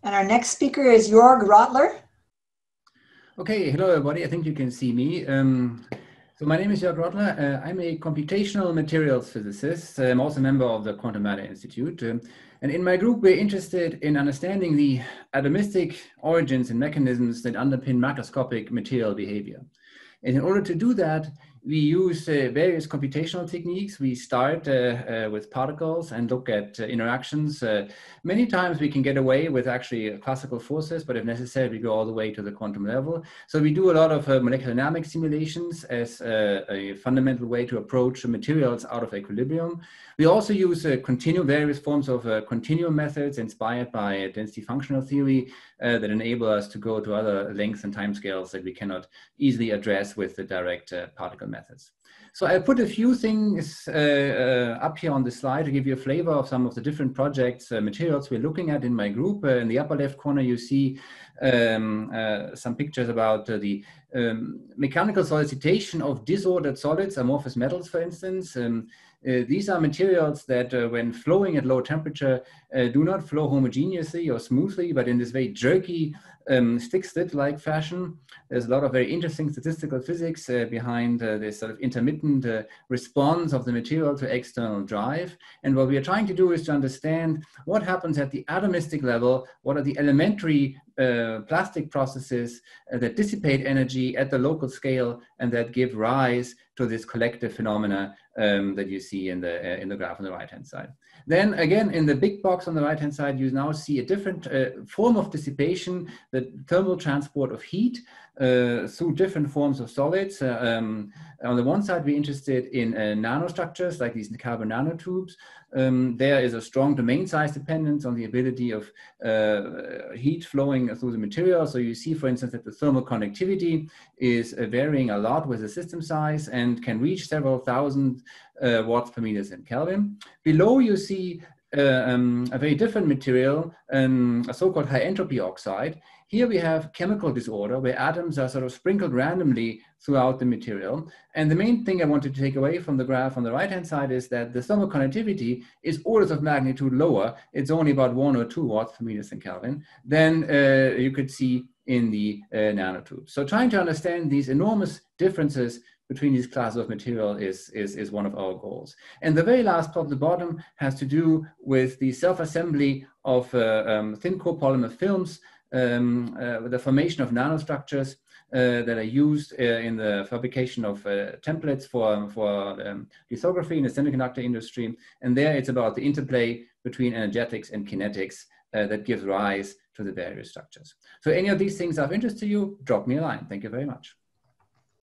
And our next speaker is Joerg Rottler. Okay, hello everybody. I think you can see me. So my name is Joerg Rottler. I'm a computational materials physicist. I'm also a member of the Quantum Matter Institute. And in my group, we're interested in understanding the atomistic origins and mechanisms that underpin macroscopic material behavior. And in order to do that, we use various computational techniques. We start with particles and look at interactions. Many times we can get away with actually classical forces, but if necessary, we go all the way to the quantum level. So we do a lot of molecular dynamics simulations as a fundamental way to approach materials out of equilibrium. We also use various forms of continuum methods inspired by density functional theory that enable us to go to other lengths and timescales that we cannot easily address with the direct particle methods. So I put a few things up here on the slide to give you a flavor of some of the different projects, materials we're looking at in my group. In the upper left corner, you see some pictures about the mechanical solicitation of disordered solids, amorphous metals, for instance. These are materials that when flowing at low temperature do not flow homogeneously or smoothly, but in this very jerky stick-slit-like fashion. There's a lot of very interesting statistical physics behind this sort of intermittent response of the material to external drive. And what we are trying to do is to understand what happens at the atomistic level, what are the elementary plastic processes that dissipate energy at the local scale and that give rise to this collective phenomena that you see in the graph on the right-hand side. Then again, in the big box on the right-hand side, you now see a different form of dissipation, the thermal transport of heat through different forms of solids. On the one side, we're interested in nanostructures like these carbon nanotubes. There is a strong domain size dependence on the ability of heat flowing through the material. So you see, for instance, that the thermal conductivity is varying a lot with the system size and can reach several thousand watts per meters in Kelvin. Below you see a very different material, a so-called high entropy oxide. Here we have chemical disorder where atoms are sort of sprinkled randomly throughout the material. And the main thing I wanted to take away from the graph on the right-hand side is that the thermal conductivity is orders of magnitude lower. It's only about 1 or 2 watts per meters in Kelvin than you could see in the nanotubes. So trying to understand these enormous differences between these classes of material is one of our goals. And the very last part of the bottom has to do with the self-assembly of thin copolymer films, the formation of nanostructures that are used in the fabrication of templates for lithography in the semiconductor industry. And there it's about the interplay between energetics and kinetics that gives rise to the various structures. So any of these things are of interest to you, drop me a line. Thank you very much.